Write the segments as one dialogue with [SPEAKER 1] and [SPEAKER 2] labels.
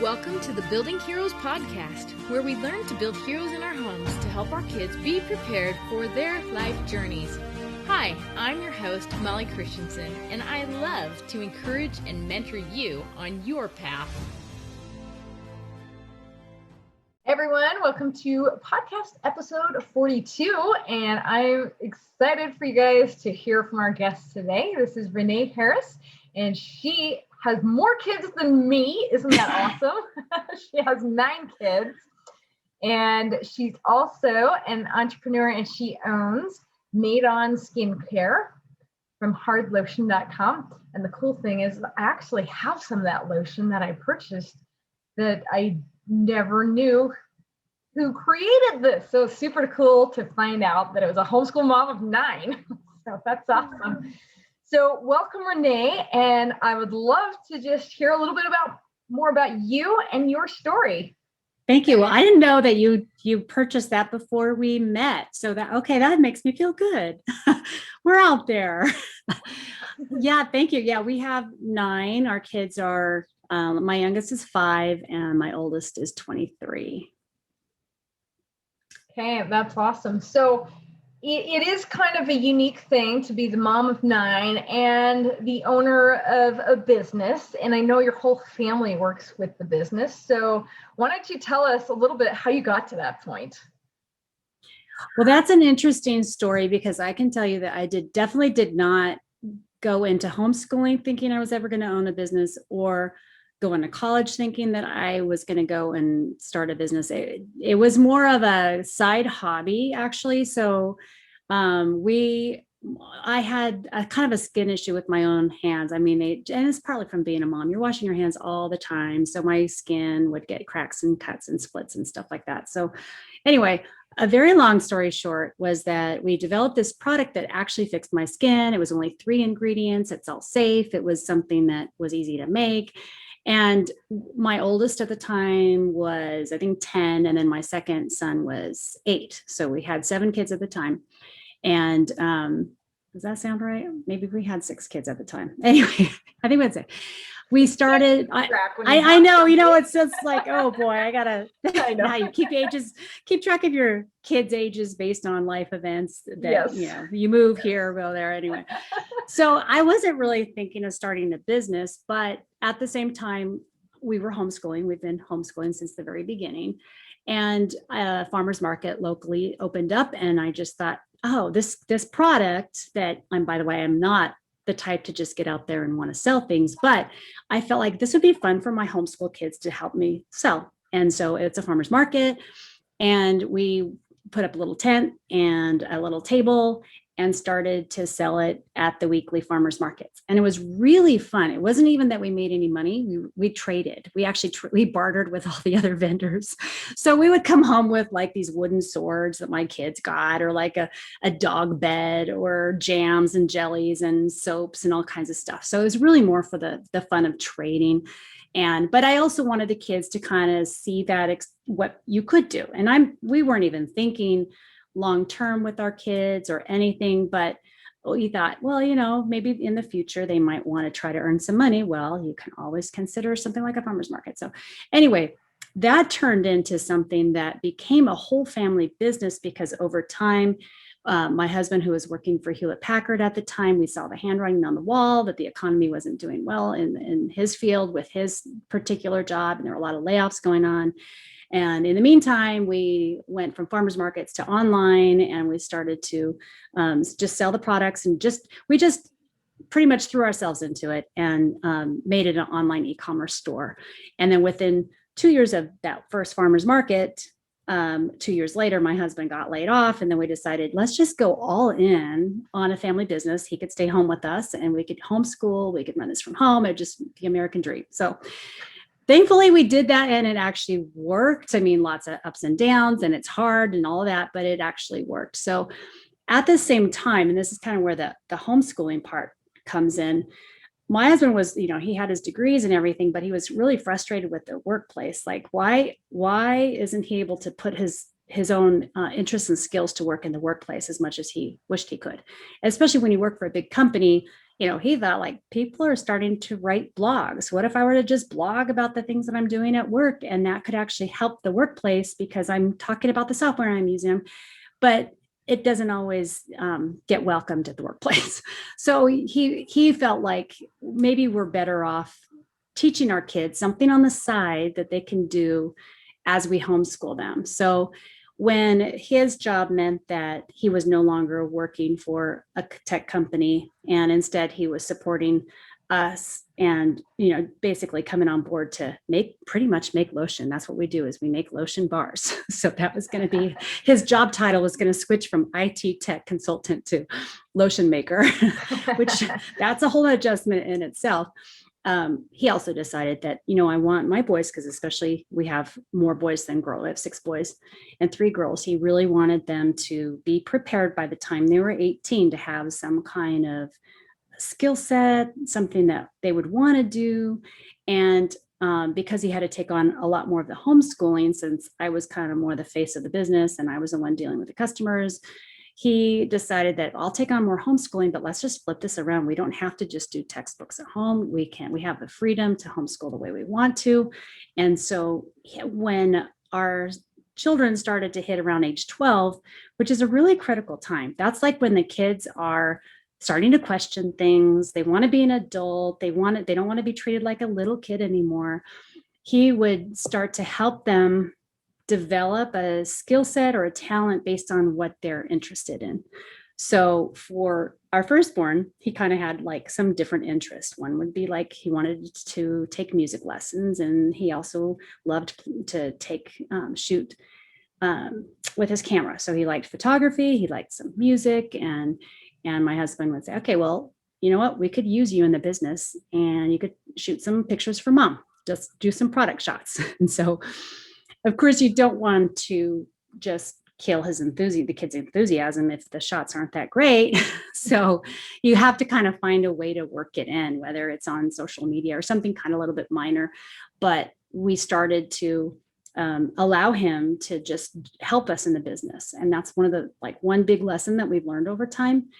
[SPEAKER 1] Welcome to the Building Heroes podcast, where we learn to build heroes in our homes to help our kids be prepared for their life journeys. Hi, I'm your host, Molly Christensen, and I love to encourage and mentor you on your path.
[SPEAKER 2] Hey everyone, welcome to podcast episode 42, and I'm excited for you guys to hear from our guest today. This is Renee Harris, and she has more kids than me. Isn't that awesome? She has 9 kids, and she's also an entrepreneur, and she owns Made On Skincare from hardlotion.com. And the cool thing is I actually have some of that lotion that I purchased that I never knew who created this. So super cool to find out that it was a homeschool mom of 9. So that's awesome. So welcome, Renee, and I would love to just hear a little bit more about you and your story.
[SPEAKER 3] Thank you. Well, I didn't know that you purchased that before we met. So that makes me feel good. We're out there. Yeah, thank you. Yeah, we have 9. Our kids are, my youngest is 5 and my oldest is 23.
[SPEAKER 2] Okay, that's awesome. So it is kind of a unique thing to be the mom of 9 and the owner of a business. And I know your whole family works with the business. So why don't you tell us a little bit how you got to that point?
[SPEAKER 3] Well, that's an interesting story because I can tell you that I definitely did not go into homeschooling thinking I was ever going to own a business or go into college thinking that I was going to go and start a business. It was more of a side hobby, actually. So I had a kind of a skin issue with my own hands. I mean, and it's partly from being a mom. You're washing your hands all the time. So my skin would get cracks and cuts and splits and stuff like that. So anyway, a very long story short was that we developed this product that actually fixed my skin. It was only 3 ingredients. It's all safe. It was something that was easy to make. And my oldest at the time was, I think, 10. And then my second son was 8. So we had 7 kids at the time. And does that sound right? Maybe we had 6 kids at the time. Anyway, I think that's it. We started, I know, it's just like, oh boy, I know how you keep track of your kids' ages based on life events that,
[SPEAKER 2] yes.
[SPEAKER 3] You move here, go there anyway. So I wasn't really thinking of starting a business, but at the same time, we were homeschooling. We've been homeschooling since the very beginning. And a farmer's market locally opened up. And I just thought, oh, this product that by the way, I'm not the type to just get out there and want to sell things, but I felt like this would be fun for my homeschool kids to help me sell. And so it's a farmer's market, and we put up a little tent and a little table and started to sell it at the weekly farmers markets. And it was really fun. It wasn't even that we made any money. We traded. We actually we bartered with all the other vendors. So we would come home with like these wooden swords that my kids got, or like a dog bed, or jams and jellies and soaps and all kinds of stuff. So it was really more for the fun of trading. But I also wanted the kids to kind of see that what you could do. And we weren't even thinking long-term with our kids or anything, but we thought, well, maybe in the future they might want to try to earn some money. Well, you can always consider something like a farmer's market. So anyway, that turned into something that became a whole family business because over time, my husband, who was working for Hewlett Packard at the time, we saw the handwriting on the wall that the economy wasn't doing well in his field with his particular job, and there were a lot of layoffs going on. And in the meantime, we went from farmers markets to online, and we started to just sell the products, and we just pretty much threw ourselves into it and made it an online e-commerce store. And then within 2 years of that first farmers market, 2 years later, my husband got laid off, and then we decided, let's just go all in on a family business. He could stay home with us, and we could homeschool. We could run this from home. It just the American dream. So thankfully, we did that, and it actually worked. I mean, lots of ups and downs, and it's hard and all of that, but it actually worked. So at the same time, and this is kind of where the homeschooling part comes in, my husband was, he had his degrees and everything, but he was really frustrated with the workplace. Like, why isn't he able to put his own interests and skills to work in the workplace as much as he wished he could? Especially when you work for a big company, he thought like people are starting to write blogs. What if I were to just blog about the things that I'm doing at work, and that could actually help the workplace because I'm talking about the software I'm using. But it doesn't always get welcomed at the workplace. So he felt like maybe we're better off teaching our kids something on the side that they can do as we homeschool them. So when his job meant that he was no longer working for a tech company, and instead he was supporting us and basically coming on board to pretty much make lotion. That's what we do, is we make lotion bars. So that was going to be his job title, was going to switch from IT tech consultant to lotion maker, which that's a whole adjustment in itself. He also decided that, I want my boys, because especially we have more boys than girls. I have 6 boys and 3 girls. He really wanted them to be prepared by the time they were 18 to have some kind of skill set, something that they would want to do. And because he had to take on a lot more of the homeschooling, since I was kind of more the face of the business and I was the one dealing with the customers, he decided that I'll take on more homeschooling, but let's just flip this around. We don't have to just do textbooks at home. We have the freedom to homeschool the way we want to. And so when our children started to hit around age 12, which is a really critical time, that's like when the kids are starting to question things. They want to be an adult. They don't want to be treated like a little kid anymore. He would start to help them develop a skill set or a talent based on what they're interested in. So for our firstborn, he kind of had like some different interests. One would be like he wanted to take music lessons, and he also loved to shoot with his camera. So he liked photography, he liked some music, and my husband would say, okay, well, you know what, we could use you in the business and you could shoot some pictures for mom, just do some product shots. And so of course, you don't want to just kill the kid's enthusiasm if the shots aren't that great. So you have to kind of find a way to work it in, whether it's on social media or something kind of a little bit minor. But we started to allow him to just help us in the business. And that's one big lesson that we've learned over time,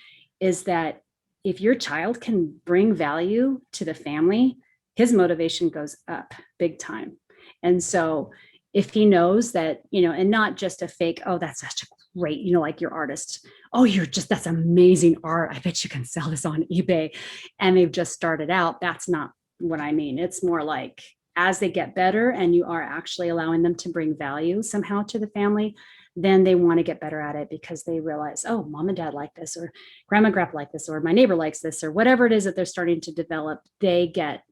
[SPEAKER 3] is that if your child can bring value to the family, his motivation goes up big time. And so if he knows that, and not just a fake, oh, that's such a great, like your artist, oh, that's amazing art, I bet you can sell this on eBay, and they've just started out, that's not what I mean. It's more like as they get better and you are actually allowing them to bring value somehow to the family, then they want to get better at it because they realize, oh, mom and dad like this, or grandma and grandpa like this, or my neighbor likes this, or whatever it is that they're starting to develop, they get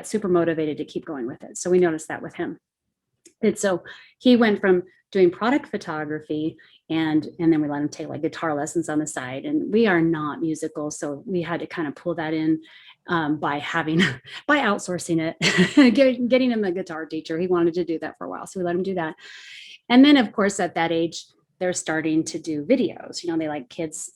[SPEAKER 3] super motivated to keep going with it. So we noticed that with him. And so he went from doing product photography, and then we let him take like guitar lessons on the side. And we are not musical, so we had to kind of pull that in by outsourcing it, getting him a guitar teacher. He wanted to do that for a while, so we let him do that. And then, of course, at that age, they're starting to do videos. They like kids,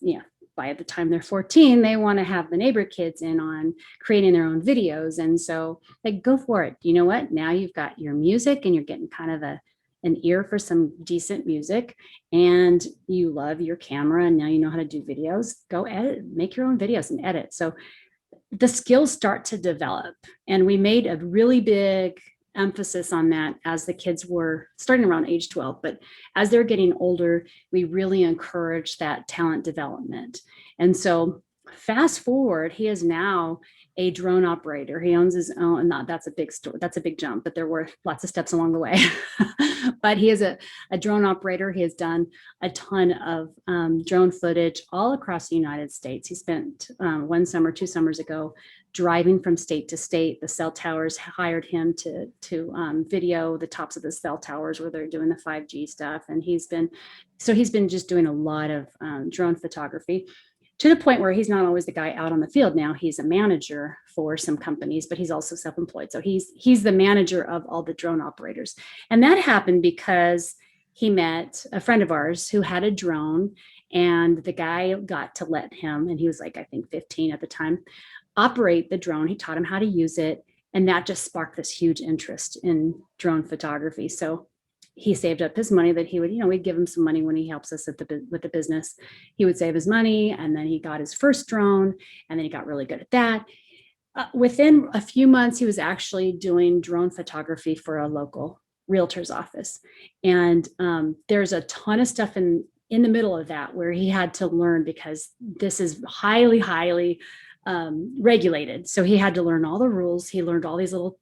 [SPEAKER 3] by the time they're 14, they want to have the neighbor kids in on creating their own videos. And so like, go for it. You know what? Now you've got your music and you're getting kind of an ear for some decent music, and you love your camera, and now you know how to do videos. Go edit, make your own videos and edit. So the skills start to develop. And we made a really big emphasis on that as the kids were starting around age 12. But as they're getting older, we really encourage that talent development. And so fast forward, he is now a drone operator. He owns his own, that's a big story. That's a big jump, but there were lots of steps along the way. But he is a drone operator. He has done a ton of drone footage all across the United States. He spent 2 summers ago driving from state to state. The cell towers hired him to video the tops of the cell towers where they're doing the 5G stuff. And he's been just doing a lot of drone photography, to the point where he's not always the guy out on the field now. He's a manager for some companies, but he's also self-employed. So he's the manager of all the drone operators. And that happened because he met a friend of ours who had a drone, and the guy got to let him, and he was like, I think 15 at the time, operate the drone. He taught him how to use it. And that just sparked this huge interest in drone photography. So he saved up his money that he would, we'd give him some money when he helps us with the business. He would save his money, and then he got his first drone, and then he got really good at that. Within a few months, he was actually doing drone photography for a local realtor's office. And there's a ton of stuff in the middle of that where he had to learn, because this is highly, highly regulated. So he had to learn all the rules. He learned all these little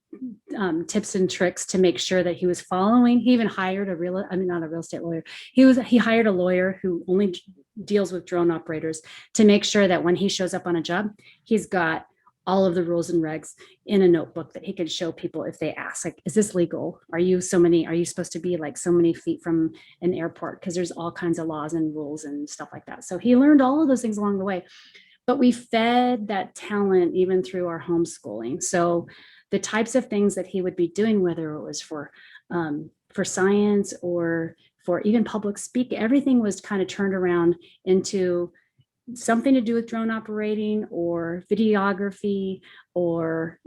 [SPEAKER 3] tips and tricks to make sure that he was following. He even hired not a real estate lawyer. He hired a lawyer who only deals with drone operators to make sure that when he shows up on a job, he's got all of the rules and regs in a notebook that he can show people if they ask, like, is this legal? Are you supposed to be like so many feet from an airport? Because there's all kinds of laws and rules and stuff like that. So he learned all of those things along the way. But we fed that talent even through our homeschooling. So the types of things that he would be doing, whether it was for science or for even public speaking, everything was kind of turned around into something to do with drone operating or videography or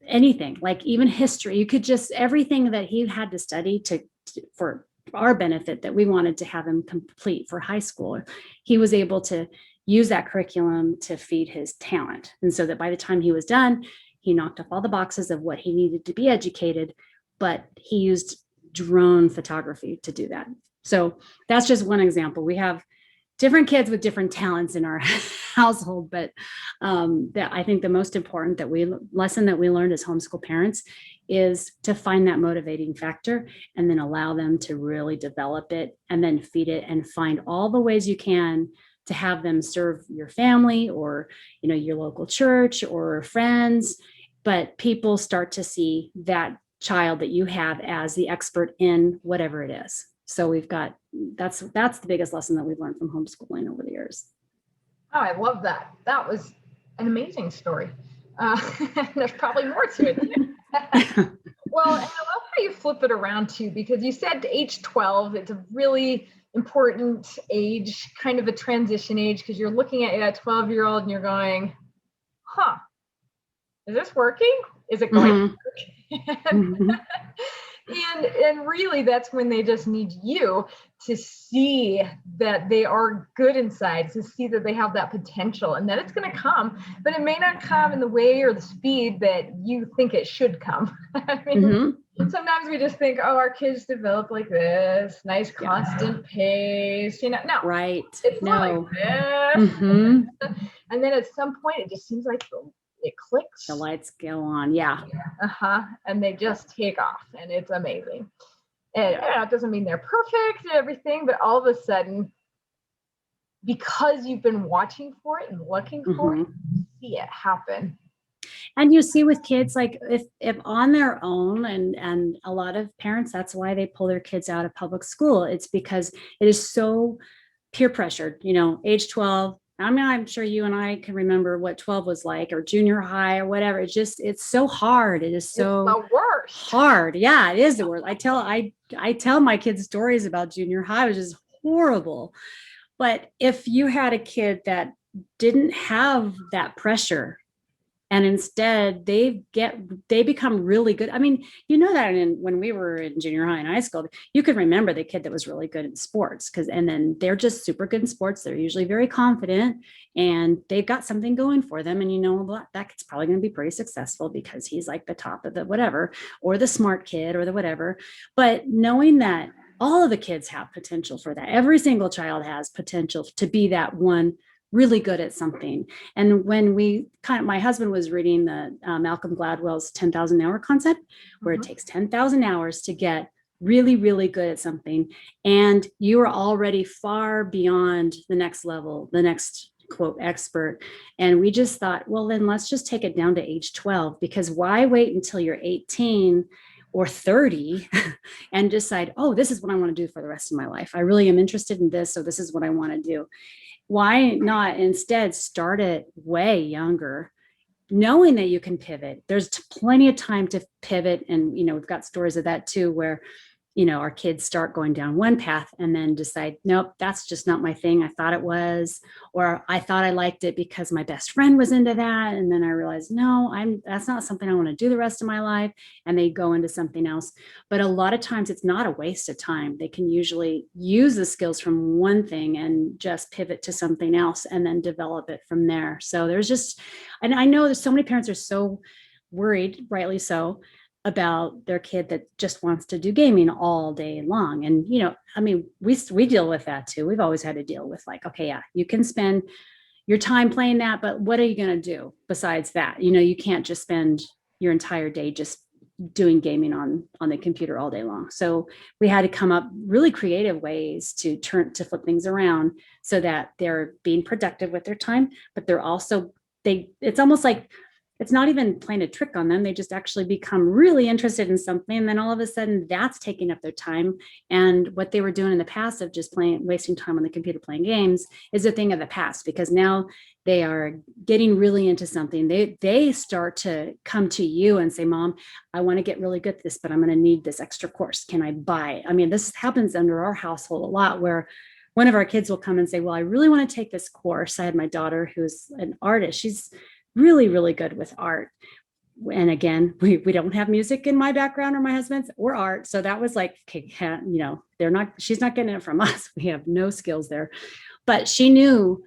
[SPEAKER 3] anything, like even history. You could just, everything that he had to study for our benefit that we wanted to have him complete for high school, he was able to use that curriculum to feed his talent. And so that by the time he was done, he knocked off all the boxes of what he needed to be educated, but he used drone photography to do that. So that's just one example. We have different kids with different talents in our household, but that I think the most important lesson that we learned as homeschool parents is to find that motivating factor and then allow them to really develop it and then feed it and find all the ways you can to have them serve your family or, your local church or friends. But people start to see that child that you have as the expert in whatever it is. So that's the biggest lesson that we've learned from homeschooling over the years.
[SPEAKER 2] Oh, I love that. That was an amazing story. There's probably more to it. Well, and I love how you flip it around too, because you said age 12, it's a really important age, kind of a transition age, because you're looking at a 12-year-old and you're going, is this working? Is it going to work? And really, that's when they just need you to see that they are good inside, to see that they have that potential and that it's going to come, but it may not come in the way or the speed that you think it should come. I mean, sometimes we just think, our kids develop like this, nice constant pace, no,
[SPEAKER 3] right.
[SPEAKER 2] It's not like this. And then at some point, it just seems like it clicks.
[SPEAKER 3] The lights go on. Yeah.
[SPEAKER 2] And they just take off, and it's amazing. And it doesn't mean they're perfect and everything, but all of a sudden, because you've been watching for it and looking for it, you see it happen.
[SPEAKER 3] And you see with kids, like if on their own, and a lot of parents, that's why they pull their kids out of public school. It's because it is so peer pressured, age 12. I'm sure you and I can remember what 12 was like, or junior high or whatever. It's so hard. It is so
[SPEAKER 2] the worst.
[SPEAKER 3] Hard. Yeah, it is the worst. I tell my kids stories about junior high, which is horrible. But if you had a kid that didn't have that pressure, and instead they become really good. I mean, that when we were in junior high and high school, you could remember the kid that was really good in sports, and then they're just super good in sports. They're usually very confident and they've got something going for them. And that kid's probably going to be pretty successful because he's like the top of the whatever, or the smart kid or the whatever. But knowing that all of the kids have potential for that, every single child has potential to be that one really good at something. And when my husband was reading the Malcolm Gladwell's 10,000 hour concept, where it takes 10,000 hours to get really, really good at something. And you are already far beyond the next level, the next quote expert. And we just thought, well, then let's just take it down to age 12, because why wait until you're 18 or 30 and decide, this is what I want to do for the rest of my life. I really am interested in this. So this is what I want to do. Why not instead start it way younger, knowing that you can pivot? There's plenty of time to pivot. And, we've got stories of that too, where our kids start going down one path and then decide, nope, that's just not my thing. I thought it was, or I thought I liked it because my best friend was into that. And then I realized, no, that's not something I want to do the rest of my life. And they go into something else. But a lot of times it's not a waste of time. They can usually use the skills from one thing and just pivot to something else and then develop it from there. So and I know there's so many parents are so worried, rightly so, about their kid that just wants to do gaming all day long. And, we deal with that too. We've always had to deal with like, okay, yeah, you can spend your time playing that, but what are you going to do besides that? You can't just spend your entire day just doing gaming on the computer all day long. So we had to come up really creative ways to flip things around so that they're being productive with their time, but they're also, it's almost like, it's not even playing a trick on them. They just actually become really interested in something. And then all of a sudden that's taking up their time. And what they were doing in the past of just wasting time on the computer playing games is a thing of the past, because now they are getting really into something. They start to come to you and say, Mom, I want to get really good at this, but I'm going to need this extra course. Can I buy? I mean, this happens under our household a lot, where one of our kids will come and say, well, I really want to take this course. I had my daughter who's an artist. She's really, really good with art. And again, we don't have music in my background or my husband's or art. So that was like, okay, she's not getting it from us. We have no skills there. But she knew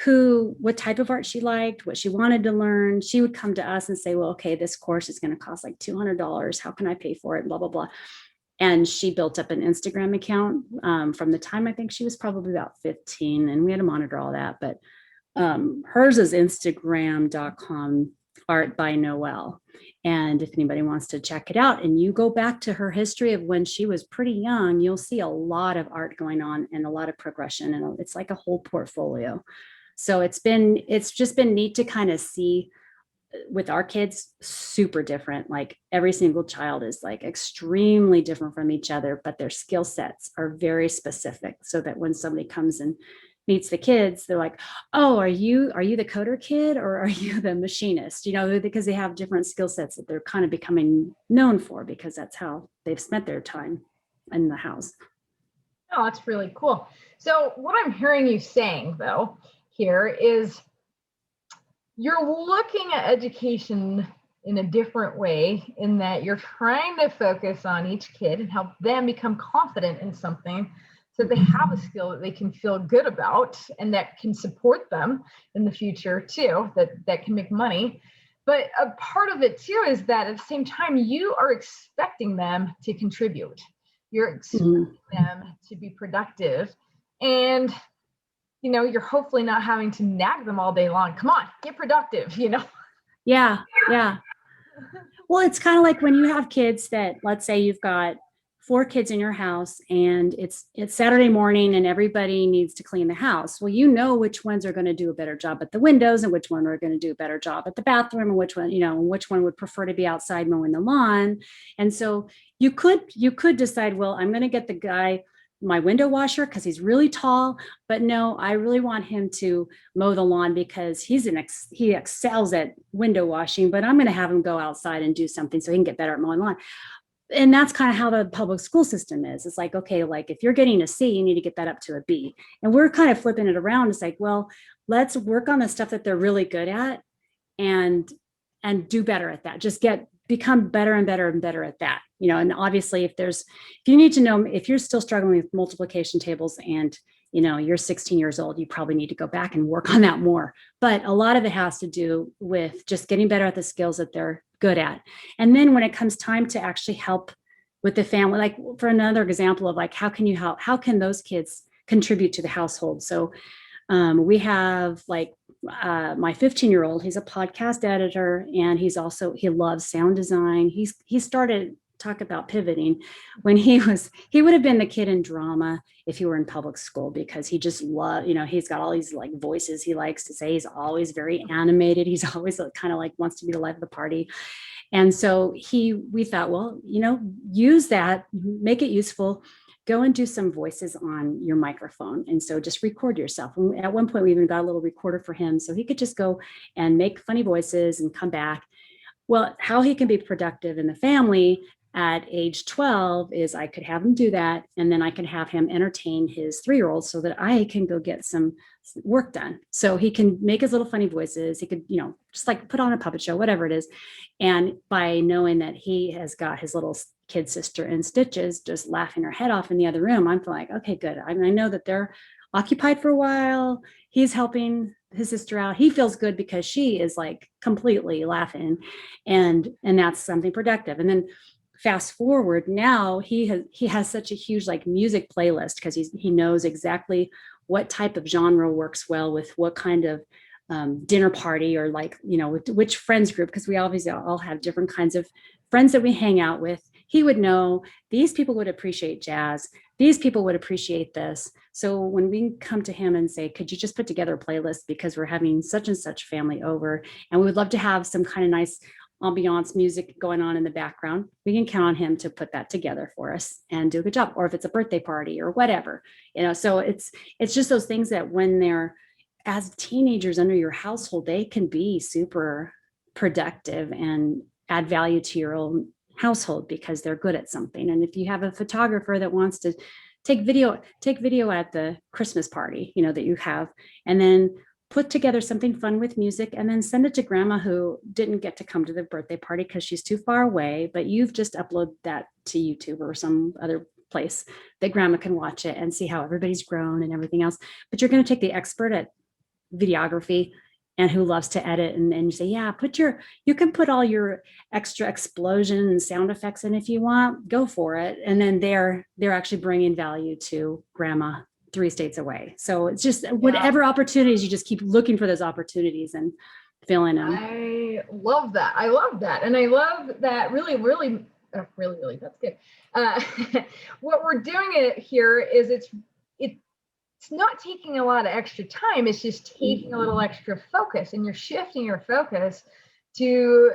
[SPEAKER 3] what type of art she liked, what she wanted to learn. She would come to us and say, well, okay, this course is going to cost like $200. How can I pay for it? Blah, blah, blah. And she built up an Instagram account from the time I think she was probably about 15, and we had to monitor all that. But hers is Instagram.com art by Noelle. And if anybody wants to check it out and you go back to her history of when she was pretty young, you'll see a lot of art going on and a lot of progression. And it's like a whole portfolio. So it's just been neat to kind of see with our kids, super different. Like every single child is like extremely different from each other, but their skill sets are very specific, so that when somebody comes and meets the kids, they're like, oh, are you the coder kid or are you the machinist? Because they have different skill sets that they're kind of becoming known for, because that's how they've spent their time in the house.
[SPEAKER 2] Oh, that's really cool. So what I'm hearing you saying though here is you're looking at education in a different way, in that you're trying to focus on each kid and help them become confident in something, so they have a skill that they can feel good about and that can support them in the future too, that can make money. But a part of it too is that at the same time, you are expecting them to contribute. You're expecting them to be productive. And, you're hopefully not having to nag them all day long. Come on, get productive,
[SPEAKER 3] Yeah. Well, it's kind of like when you have kids that, let's say you've got 4 kids in your house and it's Saturday morning and everybody needs to clean the house. Well, which ones are going to do a better job at the windows and which one are going to do a better job at the bathroom, and which one would prefer to be outside mowing the lawn. And so you could decide, well, I'm going to get the guy my window washer because he's really tall, but no, I really want him to mow the lawn because he excels at window washing, but I'm going to have him go outside and do something so he can get better at mowing the lawn. And that's kind of how the public school system is. It's like, okay, like if you're getting a C, you need to get that up to a B. And we're kind of flipping it around. It's like, well, let's work on the stuff that they're really good at and do better at that. Just become better and better and better at that. And obviously if you need to know, if you're still struggling with multiplication tables and you're 16 years old, you probably need to go back and work on that more. But a lot of it has to do with just getting better at the skills that they're good at. And then when it comes time to actually help with the family, like for another example of like, how can you help? How can those kids contribute to the household? So we have like my 15-year-old, he's a podcast editor, and he loves sound design. He started talk about pivoting when he would have been the kid in drama if he were in public school, because he just loved, he's got all these like voices he likes to say. He's always very animated. He's always kind of like wants to be the life of the party. And so we thought, well, use that, make it useful, go and do some voices on your microphone. And so just record yourself. And at one point we even got a little recorder for him, so he could just go and make funny voices and come back. Well, how he can be productive in the family at age 12 is I could have him do that. And then I can have him entertain his 3-year-old so that I can go get some work done. So he can make his little funny voices. He could, just like put on a puppet show, whatever it is. And by knowing that he has got his little kid sister in stitches, just laughing her head off in the other room, I'm like, okay, good. I know that they're occupied for a while. He's helping his sister out. He feels good because she is like completely laughing, and that's something productive. And then fast forward, now he has such a huge like music playlist because he knows exactly what type of genre works well with what kind of dinner party, or like, which friends group, because we obviously all have different kinds of friends that we hang out with. He would know these people would appreciate jazz. These people would appreciate this. So when we come to him and say, could you just put together a playlist because we're having such and such family over and we would love to have some kind of nice ambiance music going on in the background, we can count on him to put that together for us and do a good job. Or if it's a birthday party or whatever, so it's just those things that when they're as teenagers under your household, they can be super productive and add value to your own household because they're good at something. And if you have a photographer that wants to take video at the Christmas party, that you have, and then put together something fun with music and then send it to grandma who didn't get to come to the birthday party because she's too far away, but you've just uploaded that to YouTube or some other place that grandma can watch it and see how everybody's grown and everything else. But you're going to take the expert at videography and who loves to edit, and you say, yeah, you can put all your extra explosion and sound effects in if you want, go for it. And then they're actually bringing value to grandma 3 states away. So it's just whatever opportunities, you just keep looking for those opportunities and filling them.
[SPEAKER 2] I love that. And I love that really, really, that's good. What we're doing it here is it's not taking a lot of extra time. It's just taking a little extra focus, and you're shifting your focus to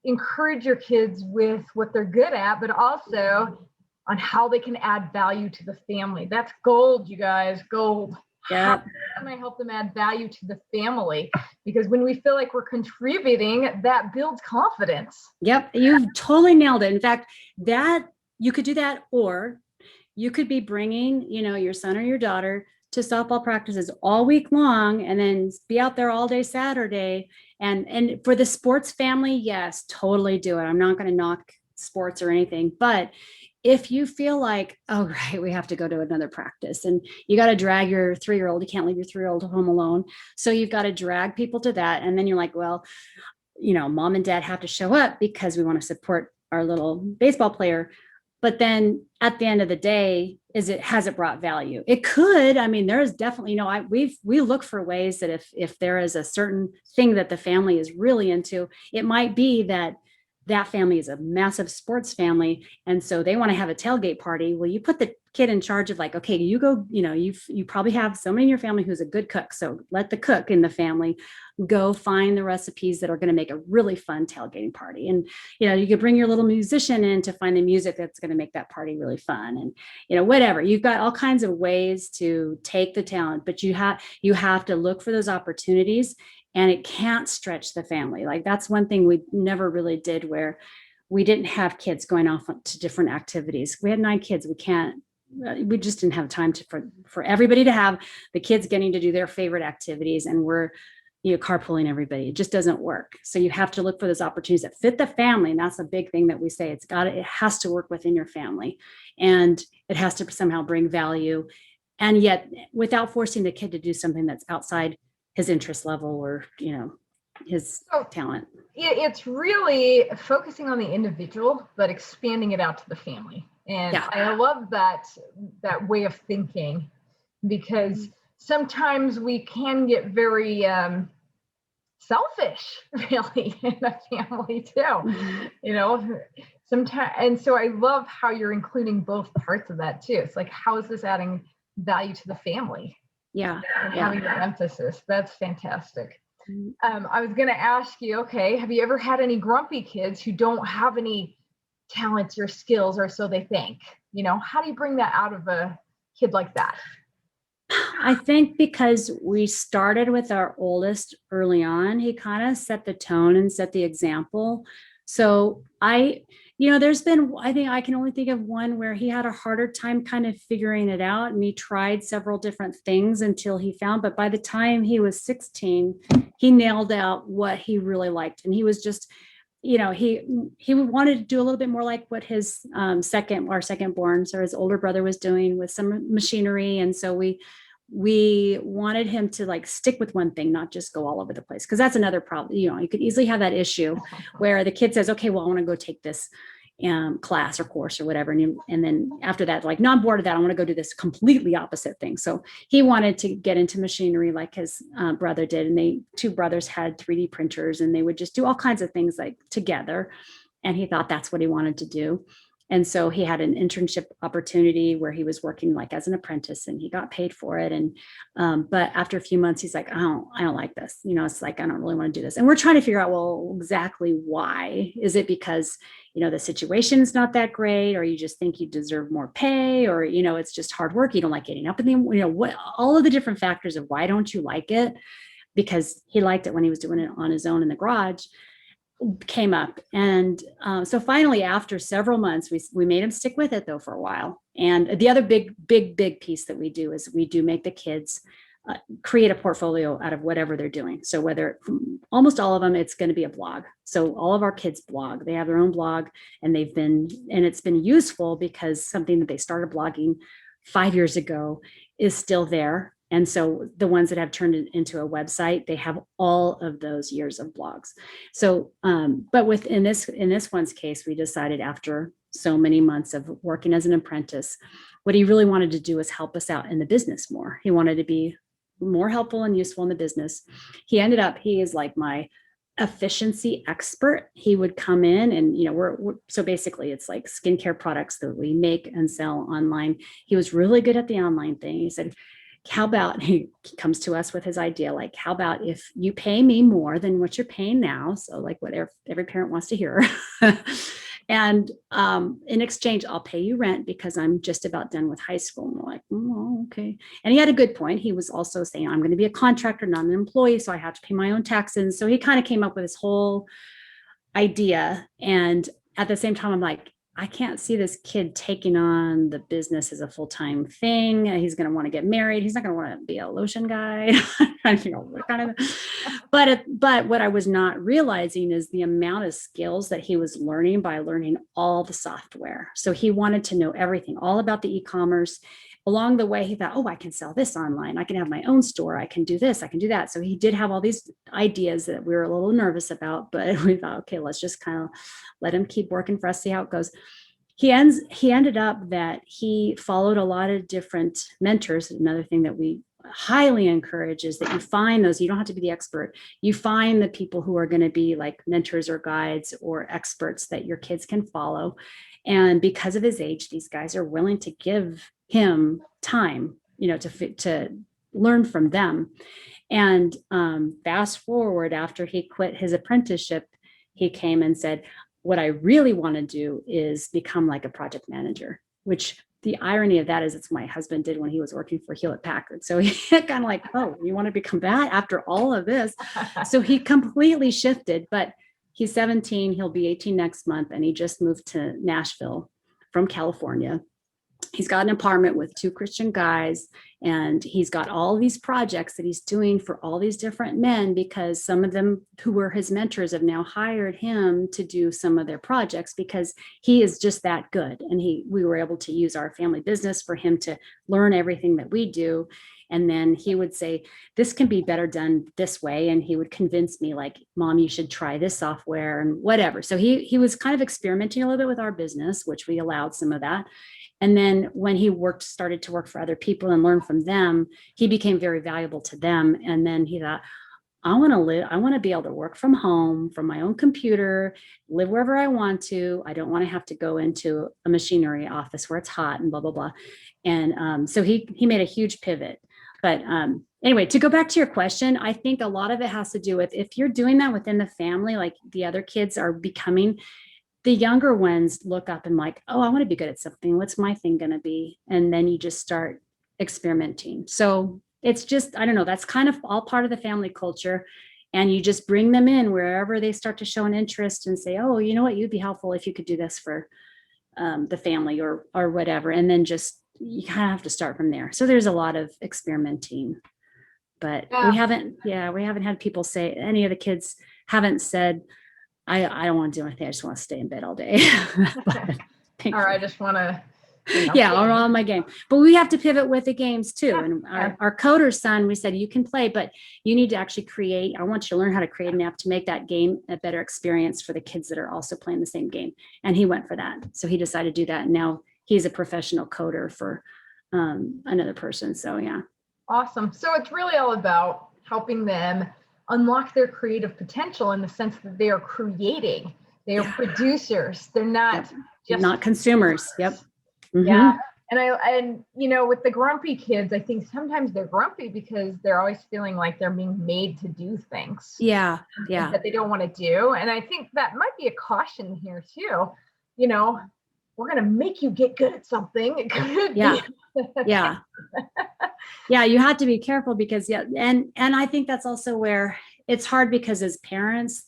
[SPEAKER 2] encourage your kids with what they're good at, but also on how they can add value to the family. That's gold, you guys, gold.
[SPEAKER 3] Yeah.
[SPEAKER 2] How can I help them add value to the family? Because when we feel like we're contributing, that builds confidence.
[SPEAKER 3] Yep, you've totally nailed it. In fact, that you could do that, or you could be bringing, your son or your daughter to softball practices all week long and then be out there all day Saturday. And for the sports family, yes, totally do it. I'm not going to knock sports or anything, but if you feel like, oh, right, we have to go to another practice and you got to drag your 3-year-old, you can't leave your 3-year-old home alone. So you've got to drag people to that. And then you're like, well, mom and dad have to show up because we want to support our little baseball player. But then at the end of the day, has it brought value? It could. I mean, there is definitely, we look for ways that if there is a certain thing that the family is really into, it might be that family is a massive sports family. And so they want to have a tailgate party. Well, you put the kid in charge of like, okay, you go, you probably have somebody in your family who's a good cook. So let the cook in the family go find the recipes that are going to make a really fun tailgating party. And, you could bring your little musician in to find the music that's going to make that party really fun. And, whatever, you've got all kinds of ways to take the talent, but you have to look for those opportunities. And it can't stretch the family. Like that's one thing we never really did, where we didn't have kids going off to different activities. We had 9 kids. We just didn't have time for everybody to have the kids getting to do their favorite activities. And we're, carpooling everybody. It just doesn't work. So you have to look for those opportunities that fit the family. And that's a big thing that we say. It has to work within your family, and it has to somehow bring value. And yet without forcing the kid to do something that's outside his interest level or, his talent.
[SPEAKER 2] It's really focusing on the individual, but expanding it out to the family. And I love that way of thinking, because sometimes we can get very selfish, really, in the family too. Sometimes, and so I love how you're including both parts of that too. It's like, how is this adding value to the family?
[SPEAKER 3] And
[SPEAKER 2] having that emphasis. That's fantastic. I was going to ask you, okay, have you ever had any grumpy kids who don't have any talents or skills, or so they think? How do you bring that out of a kid like that?
[SPEAKER 3] I think because we started with our oldest early on, he kind of set the tone and set the example. So I think I can only think of one where he had a harder time kind of figuring it out. And he tried several different things until he found, but by the time he was 16, he nailed out what he really liked. And he was just, he wanted to do a little bit more like what his second born, so his older brother was doing with some machinery. And so we wanted him to like stick with one thing, not just go all over the place. Cause that's another problem. You could easily have that issue where the kid says, okay, well, I want to go take this class or course or whatever. And then after that, like, no, I'm bored of that. I want to go do this completely opposite thing. So he wanted to get into machinery like his brother did. And two brothers had 3D printers and they would just do all kinds of things like together. And he thought that's what he wanted to do. And so he had an internship opportunity where he was working like as an apprentice and he got paid for it. And, but after a few months, he's like, I don't like this. It's like, I don't really want to do this. And we're trying to figure out, well, exactly why. Is it because, the situation's not that great, or you just think you deserve more pay, or, it's just hard work. You don't like getting up in the, what, all of the different factors of why don't you like it? Because he liked it when he was doing it on his own in the garage came up. And so finally, after several months, we made him stick with it though for a while. And the other big piece that we do is we do make the kids create a portfolio out of whatever they're doing. So whether almost all of them, it's going to be a blog. So all of our kids blog, they have their own blog, and it's been useful because something that they started blogging 5 years ago is still there. And so the ones that have turned it into a website, they have all of those years of blogs. So, but in this one's case, we decided after so many months of working as an apprentice, what he really wanted to do is help us out in the business more. He wanted to be more helpful and useful in the business. He is like my efficiency expert. He would come in and, so basically it's like skincare products that we make and sell online. He was really good at the online thing. He said, how about, he comes to us with his idea, like, how about if you pay me more than what you're paying now? So like what every parent wants to hear. And in exchange, I'll pay you rent because I'm just about done with high school. And we're like, oh, okay. And he had a good point. He was also saying, I'm going to be a contractor, not an employee, so I have to pay my own taxes. So he kind of came up with this whole idea. And at the same time, I'm like, I can't see this kid taking on the business as a full-time thing. He's going to want to get married. He's not going to want to be a lotion guy. But what I was not realizing is the amount of skills that he was learning by learning all the software. So he wanted to know everything, all about the e-commerce. Along the way, he thought, oh, I can sell this online. I can have my own store. I can do this. I can do that. So he did have all these ideas that we were a little nervous about, but we thought, okay, let's just kind of let him keep working for us, see how it goes. He ended up that he followed a lot of different mentors. Another thing that we highly encourage is that you find those, you don't have to be the expert. You find the people who are going to be like mentors or guides or experts that your kids can follow. And because of his age, these guys are willing to give him time, to learn from them. And fast forward, after he quit his apprenticeship, he came and said, what I really want to do is become like a project manager, which the irony of that is it's my husband did when he was working for Hewlett Packard. So he kind of like, oh, you want to become that after all of this? So he completely shifted, but he's 17, he'll be 18 next month. And he just moved to Nashville from California. He's got an apartment with 2 Christian guys, and he's got all these projects that he's doing for all these different men because some of them who were his mentors have now hired him to do some of their projects because he is just that good. And we were able to use our family business for him to learn everything that we do. And then he would say, this can be better done this way. And he would convince me like, Mom, you should try this software and whatever. So he was kind of experimenting a little bit with our business, which we allowed some of that. And then when he started to work for other people and learn from them, he became very valuable to them. And then he thought, I want to be able to work from home, from my own computer, live wherever I want to. I don't want to have to go into a machinery office where it's hot and blah, blah, blah. And so he made a huge pivot. But anyway, to go back to your question, I think a lot of it has to do with if you're doing that within the family, like the other kids are becoming, the younger ones look up and like, oh, I want to be good at something. What's my thing going to be? And then you just start experimenting. So it's just, I don't know, that's kind of all part of the family culture. And you just bring them in wherever they start to show an interest and say, oh, you know what, you'd be helpful if you could do this for the family or whatever. And then just, you kind of have to start from there. So there's a lot of experimenting, but we haven't had people say, any of the kids haven't said, I don't want to do anything. I just want to stay in bed all day.
[SPEAKER 2] Or I just want to,
[SPEAKER 3] or on my game. But we have to pivot with the games too. And our coder son, we said, you can play, but you need to actually create. I want you to learn how to create an app to make that game a better experience for the kids that are also playing the same game. And he went for that. So he decided to do that. And now he's a professional coder for another person. So yeah.
[SPEAKER 2] Awesome. So it's really all about helping them unlock their creative potential in the sense that they are creating. They are producers. They're not just
[SPEAKER 3] not consumers. Yep. Mm-hmm.
[SPEAKER 2] Yeah. And with the grumpy kids, I think sometimes they're grumpy because they're always feeling like they're being made to do things.
[SPEAKER 3] Yeah.
[SPEAKER 2] That they don't want to do. And I think that might be a caution here too. We're going to make you get good at something. It could be.
[SPEAKER 3] Yeah. You have to be careful because and I think that's also where it's hard because as parents,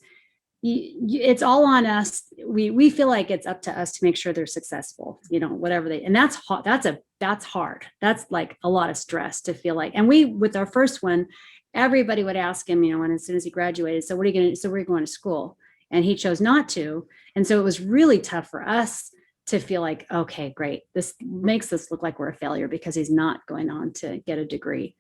[SPEAKER 3] it's all on us. We feel like it's up to us to make sure they're successful, whatever and that's hard. That's hard. That's like a lot of stress to feel like, and with our first one, everybody would ask him, as soon as he graduated, so where are you going to school? And he chose not to. And so it was really tough for us to feel like, okay, great. This makes us look like we're a failure because he's not going on to get a degree.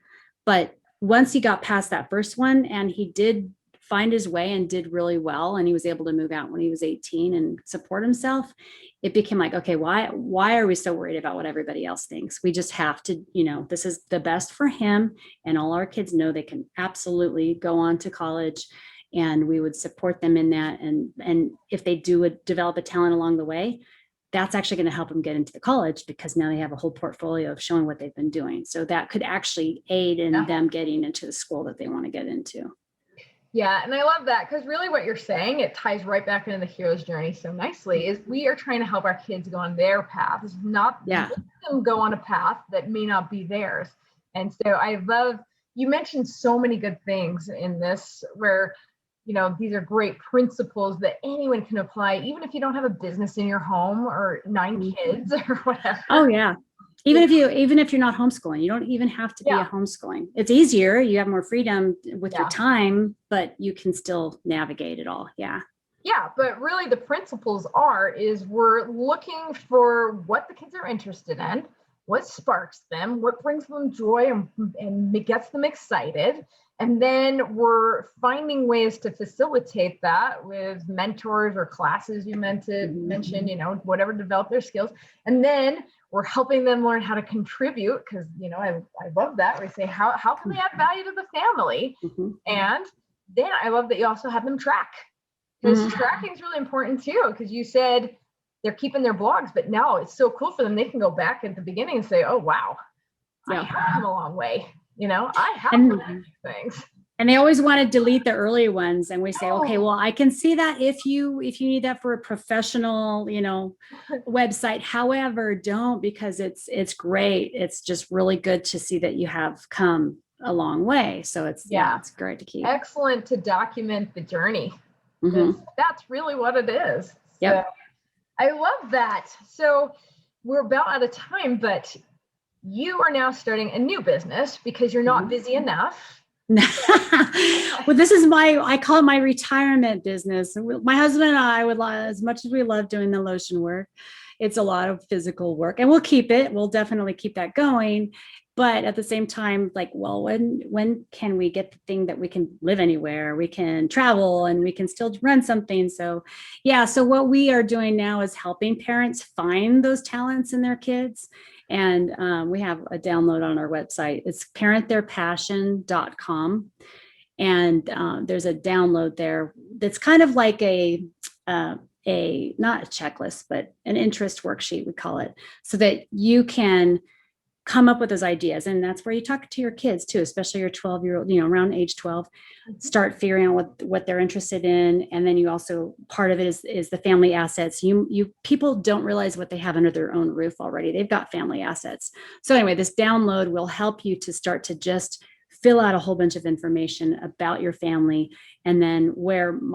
[SPEAKER 3] But once he got past that first one and he did find his way and did really well, and he was able to move out when he was 18 and support himself, it became like, okay, why are we so worried about what everybody else thinks? We just have to, this is the best for him. And all our kids know they can absolutely go on to college, and we would support them in that. And if they do develop a talent along the way, that's actually going to help them get into the college because now they have a whole portfolio of showing what they've been doing. So that could actually aid in them getting into the school that they want to get into.
[SPEAKER 2] Yeah. And I love that because really what you're saying, it ties right back into the hero's journey so nicely, is we are trying to help our kids go on their path. It's not let them go on a path that may not be theirs. And so I love, you mentioned so many good things in this where, these are great principles that anyone can apply, even if you don't have a business in your home or 9 kids or whatever.
[SPEAKER 3] Oh yeah. Even if you're not homeschooling, you don't even have to be a homeschooling. It's easier. You have more freedom with your time, but you can still navigate it all. Yeah.
[SPEAKER 2] Yeah. But really the principles is we're looking for what the kids are interested in, what sparks them, what brings them joy and gets them excited. And then we're finding ways to facilitate that with mentors or classes you mentioned, whatever, develop their skills. And then we're helping them learn how to contribute because, I love that. We say, how can they add value to the family? Mm-hmm. And then I love that you also have them track, because tracking is really important too, because you said they're keeping their blogs, but now it's so cool for them. They can go back at the beginning and say, oh, wow, I have come a long way. I have done things.
[SPEAKER 3] And they always want to delete the early ones. And we say, okay, well, I can see that if you need that for a professional, website. However, don't, because it's great. It's just really good to see that you have come a long way. So it's great to keep.
[SPEAKER 2] Excellent to document the journey. Mm-hmm. That's really what it is.
[SPEAKER 3] Yep.
[SPEAKER 2] So, I love that. So we're about out of time, but you are now starting a new business because you're not busy enough.
[SPEAKER 3] Well, this is I call it my retirement business. My husband and I as much as we love doing the lotion work, it's a lot of physical work, and we'll keep it. We'll definitely keep that going. But at the same time, when can we get the thing that we can live anywhere, we can travel, and we can still run something? So what we are doing now is helping parents find those talents in their kids. And we have a download on our website. It's parenttheirpassion.com. And there's a download there that's kind of like a not a checklist, but an interest worksheet, we call it, so that you can come up with those ideas. And that's where you talk to your kids too, especially your 12-year-old, around age 12, start figuring out what they're interested in. And then you also, part of it is the family assets. People don't realize what they have under their own roof already. They've got family assets. So anyway, this download will help you to start to just fill out a whole bunch of information about your family. And then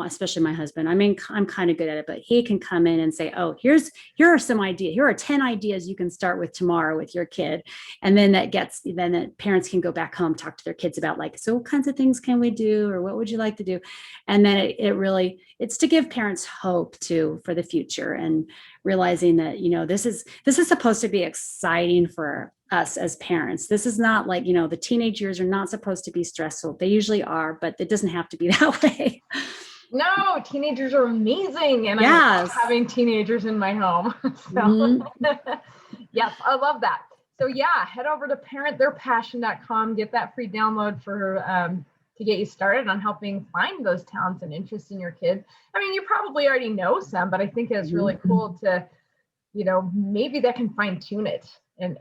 [SPEAKER 3] especially my husband, I mean, I'm kind of good at it, but he can come in and say, oh, here are some ideas. Here are 10 ideas you can start with tomorrow with your kid. And then the parents can go back home, talk to their kids about like, so what kinds of things can we do? Or what would you like to do? And then it's to give parents hope too for the future, and realizing that, this is supposed to be exciting for us as parents. This is not like, the teenage years are not supposed to be stressful. They usually are, but it doesn't have to be that way.
[SPEAKER 2] No, teenagers are amazing. And
[SPEAKER 3] yes.
[SPEAKER 2] I love having teenagers in my home. So yes, I love that. So yeah, head over to parenttheirpassion.com, get that free download to get you started on helping find those talents and interests in your kids. I mean, you probably already know some, but I think it's really cool to, maybe that can fine tune it. And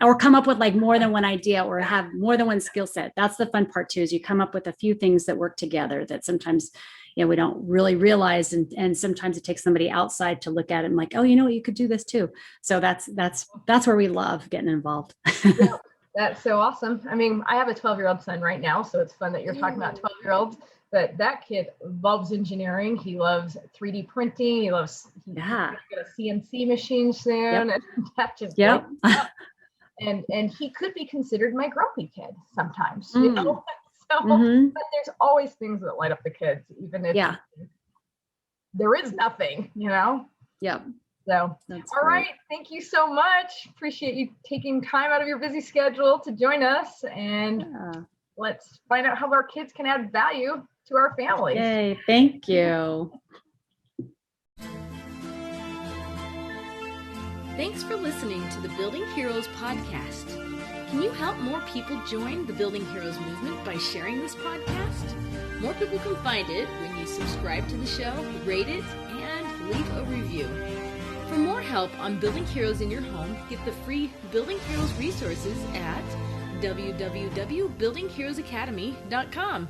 [SPEAKER 3] or come up with like more than one idea, or have more than one skill set. That's the fun part too, is you come up with a few things that work together that sometimes, we don't really realize. And sometimes it takes somebody outside to look at it and like, oh, you could do this too. So that's where we love getting involved.
[SPEAKER 2] Yeah, that's so awesome. I mean, I have a 12-year-old son right now, so it's fun that you're talking about 12-year-olds. But that kid loves engineering. He loves 3D printing. He's going to get a CNC machine soon.
[SPEAKER 3] Yep.
[SPEAKER 2] And that just and he could be considered my grumpy kid sometimes, So, but there's always things that light up the kids, even if there is nothing,
[SPEAKER 3] Yep.
[SPEAKER 2] So,
[SPEAKER 3] that's
[SPEAKER 2] all
[SPEAKER 3] great.
[SPEAKER 2] right. Thank you so much. Appreciate you taking time out of your busy schedule to join us. And let's find out how our kids can add value to our families.
[SPEAKER 3] Yay, thank you.
[SPEAKER 1] Thanks for listening to the Building Heroes podcast. Can you help more people join the Building Heroes movement by sharing this podcast? More people can find it when you subscribe to the show, rate it, and leave a review. For more help on building heroes in your home, get the free Building Heroes resources at www.buildingheroesacademy.com.